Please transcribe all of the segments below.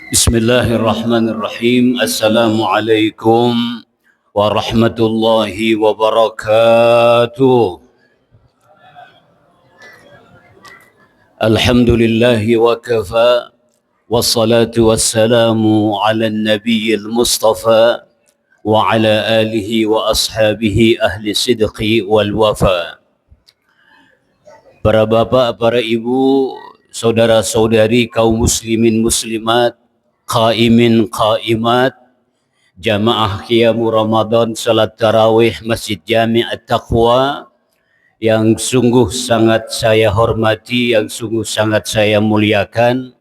Bismillahirrahmanirrahim. Assalamualaikum warahmatullahi wabarakatuh. Alhamdulillahi wa kafa. Wassalatu wassalamu ala nabiyil mustafa wa ala alihi wa ashabihi ahli sidqi wal wafa. Para bapak, para ibu, saudara-saudari kaum muslimin muslimat, qaimin qaimat, jamaah qiyamu Ramadan, salat tarawih Masjid Jami' At-Taqwa yang sungguh sangat saya hormati, yang sungguh sangat saya muliakan.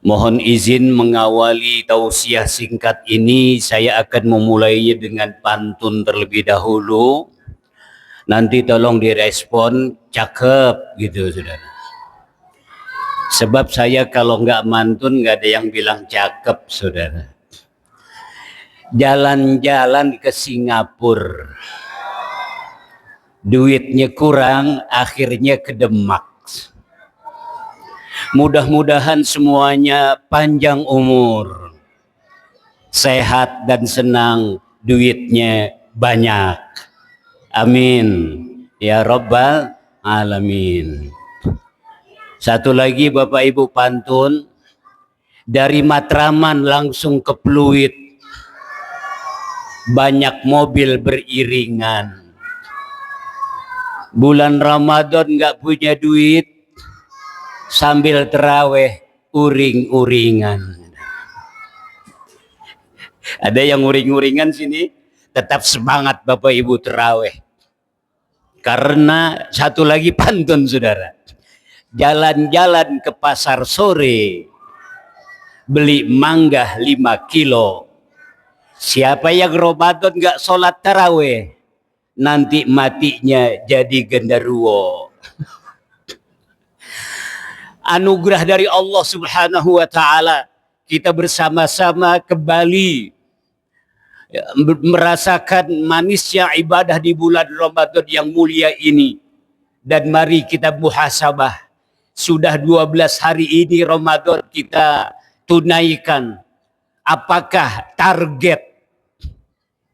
Mohon izin mengawali tausiah singkat ini, saya akan memulainya dengan pantun terlebih dahulu. Nanti tolong direspon cakep gitu, saudara. Sebab saya kalau nggak mantun nggak ada yang bilang cakep, saudara. Jalan-jalan ke Singapura, duitnya kurang, akhirnya ke Demak. Mudah-mudahan semuanya panjang umur, sehat dan senang, duitnya banyak. Amin ya Rabbal Alamin. Satu lagi Bapak Ibu pantun, dari Matraman langsung ke Pluit, banyak mobil beriringan. Bulan Ramadan nggak punya duit, sambil terawih uring-uringan. Ada yang uring-uringan sini? Tetap semangat Bapak Ibu terawih. Karena satu lagi pantun, saudara. Jalan-jalan ke pasar sore, beli mangga 5 kilo. Siapa yang Ramadan gak sholat tarawih, nanti matinya jadi genderuwo. Anugerah dari Allah Subhanahu wa ta'ala, kita bersama-sama kembali merasakan manisnya ibadah di bulan Ramadan yang mulia ini. Dan mari kita muhasabah, sudah 12 hari ini Ramadan kita tunaikan. Apakah target,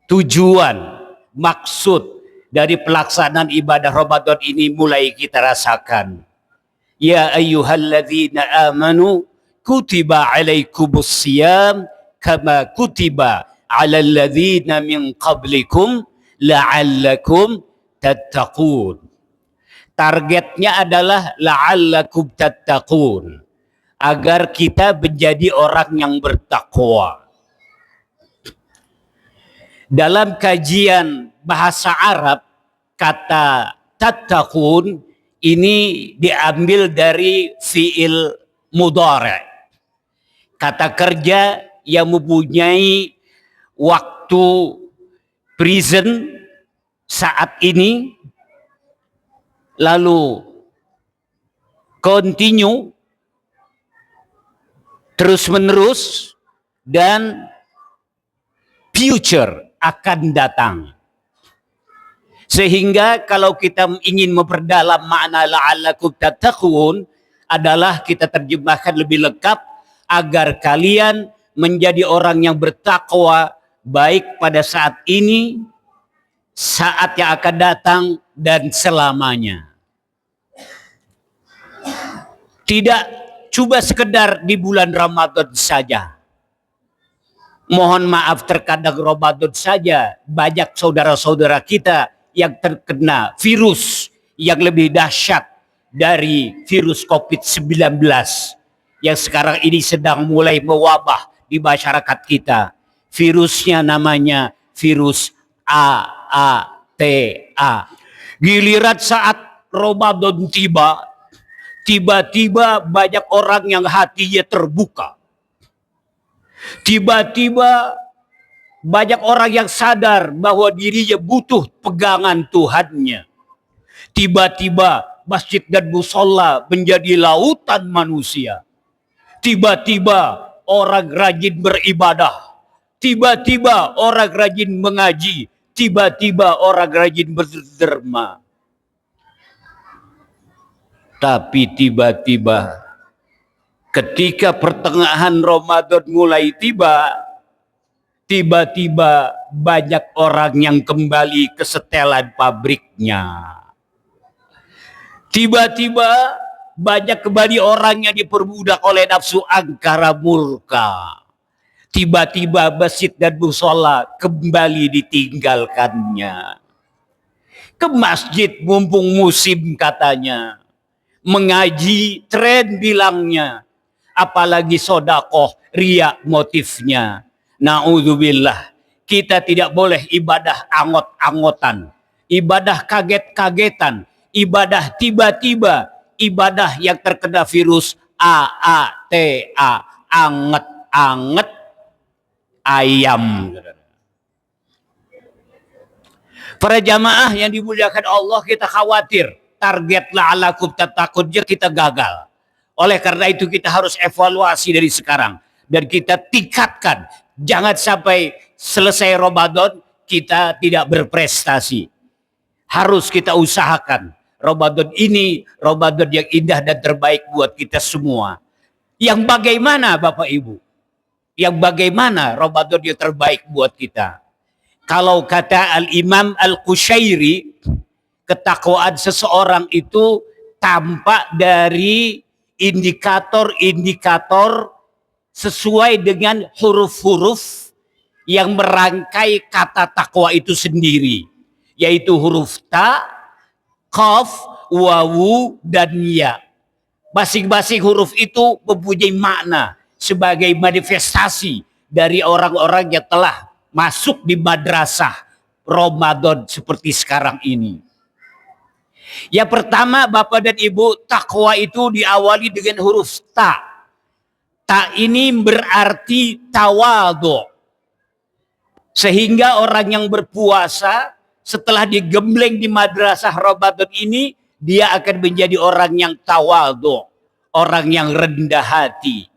tujuan, maksud dari pelaksanaan ibadah Ramadan ini mulai kita rasakan. Ya ayyuhalladzina amanu kutiba alaikumus siyam kama kutiba ala alladzina min qablikum la'allakum tattaqun. Targetnya adalah la'allakum tattaqun, agar kita menjadi orang yang bertakwa. Dalam kajian bahasa Arab, kata tattaqun ini diambil dari fi'il mudhari', kata kerja yang mempunyai waktu present saat ini, lalu continue terus menerus, dan future akan datang. Sehingga kalau kita ingin memperdalam makna la'allakum tattaqun, adalah kita terjemahkan lebih lengkap, agar kalian menjadi orang yang bertakwa, baik pada saat ini, saat yang akan datang, dan selamanya. Tidak coba sekedar di bulan Ramadan saja. Mohon maaf, terkadang Ramadan saja banyak saudara-saudara kita yang terkena virus yang lebih dahsyat dari virus COVID-19 yang sekarang ini sedang mulai mewabah di masyarakat kita. Virusnya namanya virus AATA. Giliran saat Ramadan tiba, tiba-tiba banyak orang yang hatinya terbuka. Tiba-tiba banyak orang yang sadar bahwa dirinya butuh pegangan Tuhannya. Tiba-tiba masjid dan musola menjadi lautan manusia. Tiba-tiba orang rajin beribadah. Tiba-tiba orang rajin mengaji. Tiba-tiba orang rajin berderma. Tapi tiba-tiba Ketika pertengahan Ramadan mulai tiba, tiba-tiba banyak orang yang kembali ke setelan pabriknya. Tiba-tiba banyak kembali orang yang diperbudak oleh nafsu angkara murka. Tiba-tiba masjid dan musola kembali ditinggalkannya. Ke masjid mumpung musim katanya. Mengaji tren bilangnya. Apalagi sodakoh riak motifnya. Na'udzubillah. Kita tidak boleh ibadah angot-angotan. Ibadah kaget-kagetan. Ibadah tiba-tiba. Ibadah yang terkena virus AATA. Anget-anget ayam. Para jamaah yang dimuliakan Allah, kita khawatir target la'alakum tattaqunnya kita gagal. Oleh karena itu kita harus evaluasi dari sekarang dan kita tingkatkan. Jangan sampai selesai Ramadan kita tidak berprestasi. Harus kita usahakan Ramadan ini Ramadan yang indah dan terbaik buat kita semua. Yang bagaimana Bapak Ibu? Yang bagaimana Ramadan yang terbaik buat kita? Kalau kata Al-Imam Al-Qushairi, ketakwaan seseorang itu tampak dari indikator-indikator sesuai dengan huruf-huruf yang merangkai kata takwa itu sendiri. Yaitu huruf ta, qaf, wawu, dan ya. Masing-masing huruf itu mempunyai makna sebagai manifestasi dari orang-orang yang telah masuk di madrasah Ramadan seperti sekarang ini. Yang pertama Bapak dan Ibu, takwa itu diawali dengan huruf ta. Ta ini berarti tawadhu. Sehingga orang yang berpuasa setelah digembleng di madrasah Ramadan ini, dia akan menjadi orang yang tawadhu, orang yang rendah hati.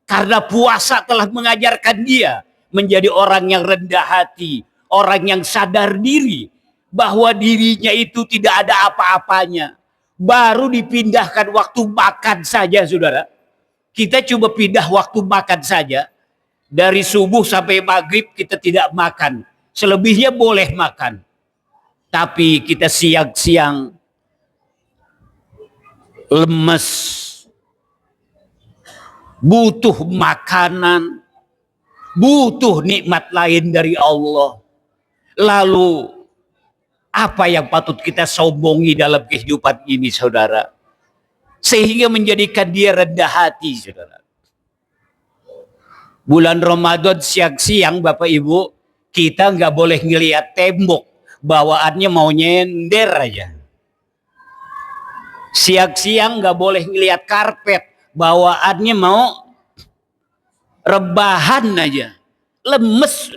Karena puasa telah mengajarkan dia menjadi orang yang rendah hati, orang yang sadar diri bahwa dirinya itu tidak ada apa-apanya. Baru dipindahkan waktu makan saja, saudara. Kita coba pindah waktu makan saja. Dari subuh sampai maghrib kita tidak makan. Selebihnya boleh makan. Tapi kita siang-siang lemes, butuh makanan, butuh nikmat lain dari Allah. Lalu apa yang patut kita sombongi dalam kehidupan ini, saudara? Sehingga menjadikan dia rendah hati, saudara. Bulan Ramadan siang-siang Bapak Ibu, kita nggak boleh ngelihat tembok, bawaannya mau nyender aja. Siang-siang nggak boleh ngelihat karpet, bawaannya mau rebahan aja. Lemes.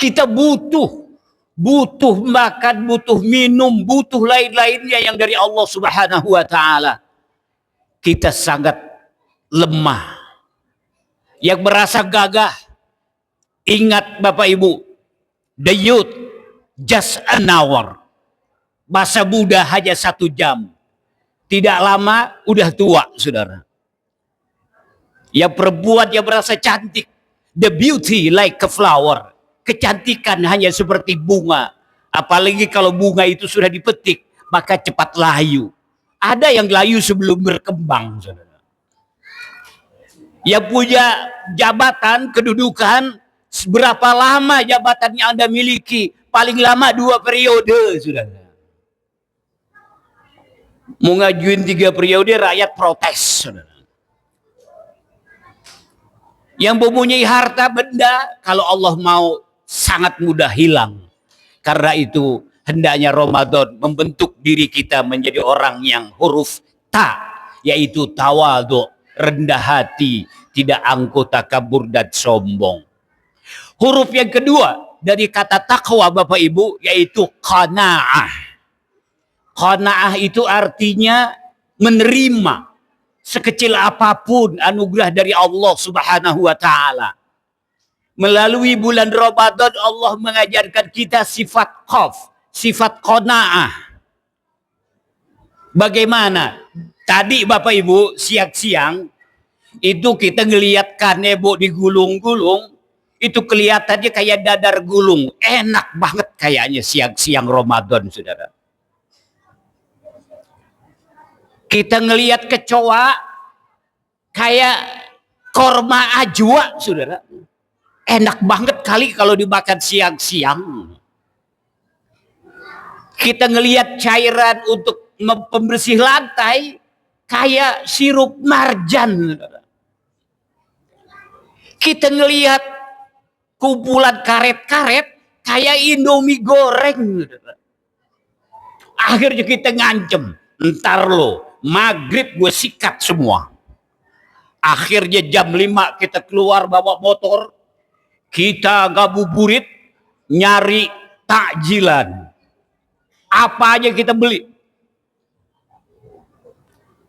Kita butuh makan, butuh minum, butuh lain-lainnya yang dari Allah Subhanahu wa taala. Kita sangat lemah. Yang merasa gagah, ingat Bapak Ibu, the youth just an hour. Masa muda hanya 1 jam. Tidak lama udah tua, saudara. Yang perempuan yang merasa cantik, the beauty like a flower. Kecantikan hanya seperti bunga. Apalagi kalau bunga itu sudah dipetik, maka cepat layu. Ada yang layu sebelum berkembang, saudara. Yang punya jabatan, kedudukan, berapa lama jabatan yang Anda miliki? Paling lama 2 periode, saudara. Mau ngajuin 3 periode, rakyat protes, saudara. Yang mempunyai harta benda, kalau Allah mau, sangat mudah hilang. Karena itu hendaknya Ramadan membentuk diri kita menjadi orang yang huruf ta, yaitu tawadhu, rendah hati, tidak angkuh, takabur, dan sombong. Huruf yang kedua dari kata takwa Bapak Ibu yaitu qanaah. Qanaah itu artinya menerima sekecil apapun anugerah dari Allah Subhanahu wa taala. Melalui bulan Ramadan Allah mengajarkan kita sifat khaf, sifat qanaah. Bagaimana? Tadi Bapak Ibu siang-siang Itu kita ngelihat kanebo digulung-gulung, itu kelihatannya kayak dadar gulung. Enak banget kayaknya siang-siang Ramadan, saudara. Kita ngelihat kecoa kayak korma ajwa, saudara. Enak banget kali kalau dimakan siang-siang. Kita ngelihat cairan untuk pembersih lantai kayak sirup marjan, saudara. Kita ngelihat kumpulan karet-karet kayak Indomie goreng. Akhirnya kita ngancem, ntar lo maghrib gue sikat semua. Akhirnya jam 5 kita keluar bawa motor, kita ngabuburit nyari takjilan. Apa aja kita beli.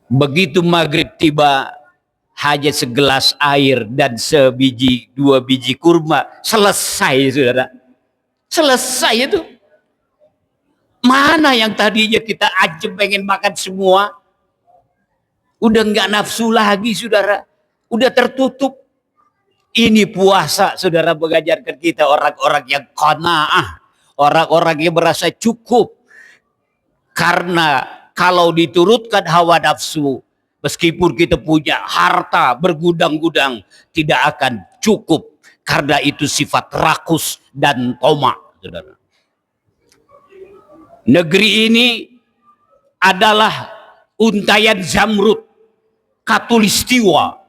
Begitu maghrib tiba, hanya segelas air dan sebiji 2 biji kurma, selesai, saudara. Selesai itu. Mana yang tadinya kita aja pengen makan semua, udah nggak nafsu lagi, saudara. Udah tertutup. Ini puasa, saudara, mengajarkan kita orang-orang yang qanaah, orang-orang yang merasa cukup. Karena kalau diturutkan hawa nafsu, meskipun kita punya harta bergudang-gudang, tidak akan cukup. Karena itu sifat rakus dan tomak, saudara. Negeri ini adalah untayan Zamrud, Katulistiwa,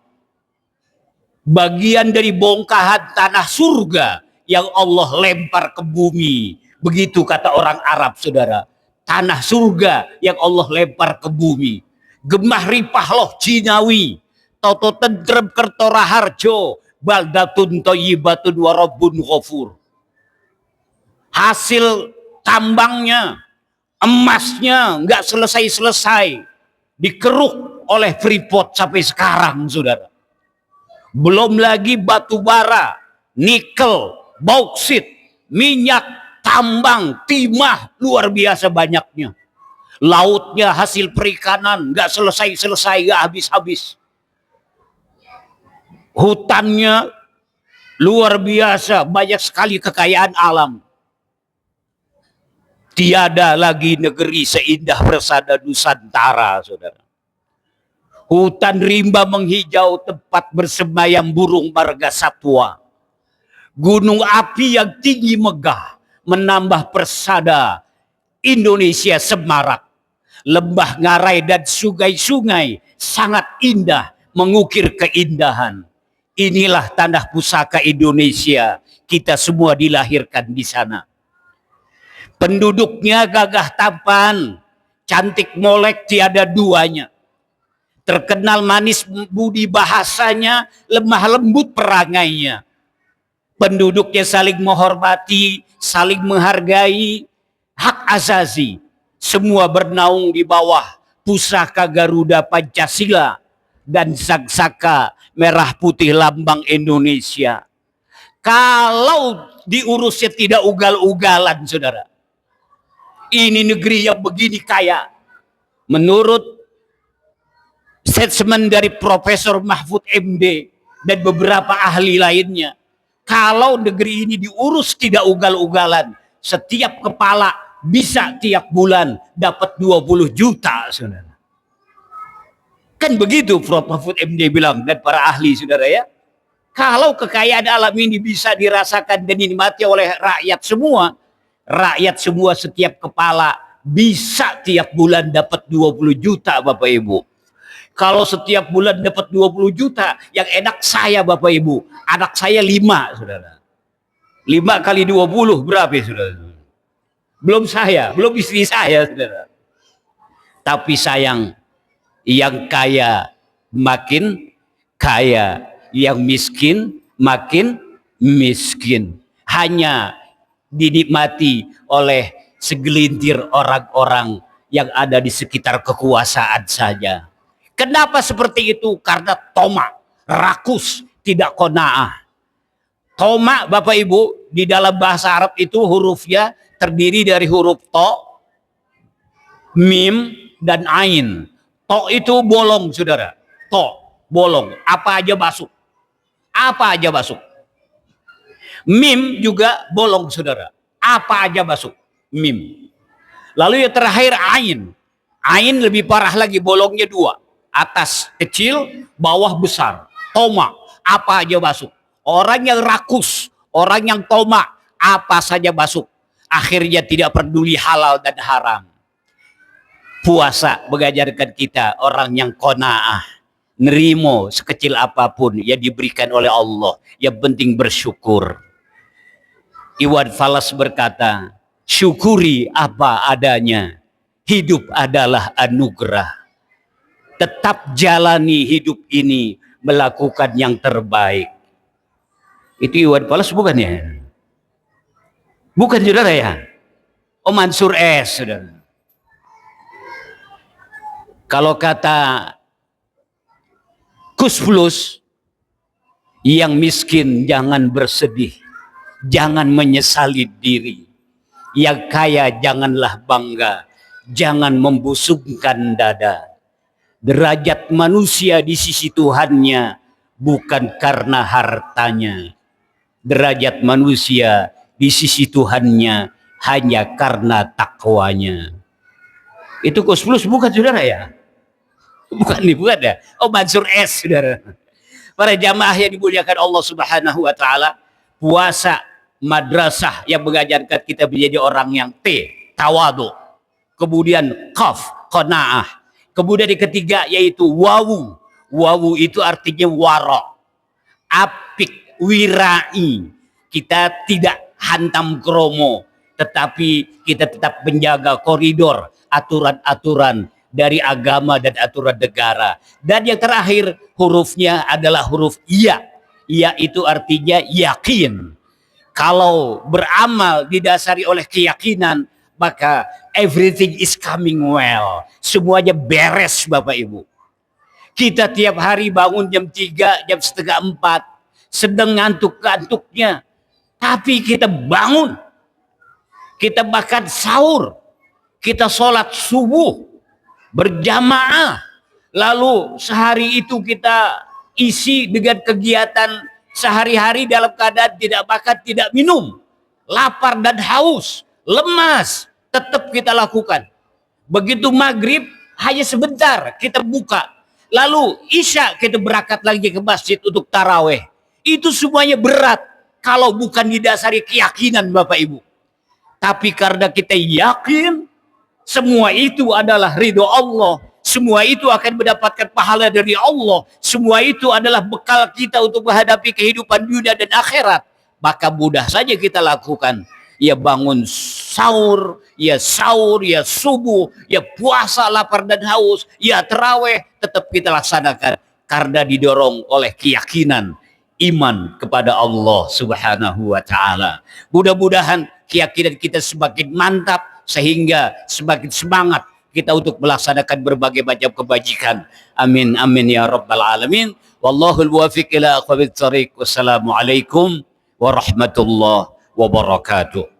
bagian dari bongkahan tanah surga yang Allah lempar ke bumi. Begitu kata orang Arab, saudara. Tanah surga yang Allah lempar ke bumi. Gemah ripah loh Cinawi, toto tentrem kertora harjo, baldatun toyibatun warobun ghafur. Hasil tambangnya, emasnya nggak selesai-selesai, dikeruk oleh Freeport sampai sekarang, saudara. Belum lagi batu bara, nikel, bauksit, minyak, tambang, timah, luar biasa banyaknya. Lautnya hasil perikanan nggak selesai-selesai, nggak habis-habis. Hutannya luar biasa, banyak sekali kekayaan alam. Tiada lagi negeri seindah persada Nusantara, saudara. Hutan rimba menghijau, tempat bersemayam burung marga satwa. Gunung api yang tinggi megah menambah persada Indonesia semarak. Lembah ngarai dan sungai-sungai sangat indah mengukir keindahan. Inilah tanah pusaka Indonesia. Kita semua dilahirkan di sana. Penduduknya gagah tampan, cantik molek tiada duanya. Terkenal manis budi bahasanya, lemah lembut perangainya. Penduduknya saling menghormati, saling menghargai, hak asasi. Semua bernaung di bawah pusaka Garuda Pancasila dan sangsaka merah putih lambang Indonesia. Kalau diurusnya tidak ugal-ugalan, saudara. Ini negeri yang begini kaya. Menurut statement dari Profesor Mahfud MD dan beberapa ahli lainnya, kalau negeri ini diurus tidak ugal-ugalan, setiap kepala bisa tiap bulan dapat 20 juta, saudara. Kan begitu Prof. Mahfud MD bilang dan para ahli, saudara ya. Kalau kekayaan alam ini bisa dirasakan dan dinikmati oleh rakyat semua setiap kepala bisa tiap bulan dapat 20 juta, Bapak Ibu. Kalau setiap bulan dapat 20 juta, yang enak saya, Bapak Ibu. Anak saya 5, saudara. 5 kali 20 berapa, saudara? Belum saya, belum istri saya, saudara. Tapi sayang, yang kaya makin kaya, yang miskin makin miskin. Hanya dinikmati oleh segelintir orang-orang yang ada di sekitar kekuasaan saja. Kenapa seperti itu? Karena tomak, rakus, tidak qanaah. Tomak, Bapak Ibu, di dalam bahasa Arab itu hurufnya terdiri dari huruf to, mim, dan ain. To itu bolong, saudara. To, bolong, apa aja masuk. Apa aja masuk. Mim juga bolong, saudara. Apa aja masuk. Mim. Lalu yang terakhir ain. Ain lebih parah lagi, bolongnya dua. Atas kecil, bawah besar. Toma, apa aja masuk. Orang yang rakus, orang yang toma, apa saja masuk. Akhirnya tidak peduli halal dan haram. Puasa mengajarkan kita orang yang qanaah, nerimo sekecil apapun yang diberikan oleh Allah, yang penting bersyukur. Iwan Fals berkata, syukuri apa adanya, hidup adalah anugerah. Tetap jalani hidup ini, melakukan yang terbaik. Itu Iwan Fals bukan ya? Bukan, saudara ya? Oh, Mansur S, saudara. Kalau kata Kus Plus, yang miskin jangan bersedih, jangan menyesali diri. Yang kaya janganlah bangga, jangan membusungkan dada. Derajat manusia di sisi Tuhannya bukan karena hartanya. Derajat manusia di sisi Tuhannya hanya karena takwanya. Itu Kus Plus bukan, saudara ya? Bukan nih, bukan ya? Oh, Mansur S, saudara. Para jamaah yang dimuliakan Allah Subhanahu wa taala, puasa madrasah yang mengajarkan kita menjadi orang yang tawadu. Kemudian qaf, qanaah. Kemudian yang ketiga yaitu wawu. Wawu itu artinya wara. Apik, wirai. Kita tidak hantam kromo, tetapi kita tetap menjaga koridor, aturan-aturan dari agama dan aturan negara. Dan yang terakhir hurufnya adalah huruf ya. Ya itu artinya yakin. Kalau beramal didasari oleh keyakinan, maka everything is coming well. Semuanya beres, Bapak Ibu. Kita tiap hari bangun jam 3, jam setengah 4, sedang ngantuk-ngantuknya. Tapi kita bangun. Kita makan sahur. Kita sholat subuh berjamaah. Lalu sehari itu kita isi dengan kegiatan sehari-hari dalam keadaan tidak makan, tidak minum. Lapar dan haus, lemas, tetap kita lakukan. Begitu maghrib, hanya sebentar kita buka. Lalu isya kita berangkat lagi ke masjid untuk taraweh. Itu semuanya berat kalau bukan didasari keyakinan, Bapak Ibu. Tapi karena kita yakin semua itu adalah ridho Allah, semua itu akan mendapatkan pahala dari Allah, semua itu adalah bekal kita untuk menghadapi kehidupan dunia dan akhirat, maka mudah saja kita lakukan. Ya bangun sahur, ya subuh, ya puasa lapar dan haus, ya taraweh, tetap kita laksanakan karena didorong oleh keyakinan, iman kepada Allah Subhanahu wa taala. Mudah-mudahan keyakinan kita semakin mantap sehingga semakin semangat kita untuk melaksanakan berbagai macam kebajikan. Amin amin ya rabbal alamin. Wallahul muwaffiq ila aqwamit thoriq. Wassalamualaikum warahmatullahi wabarakatuh.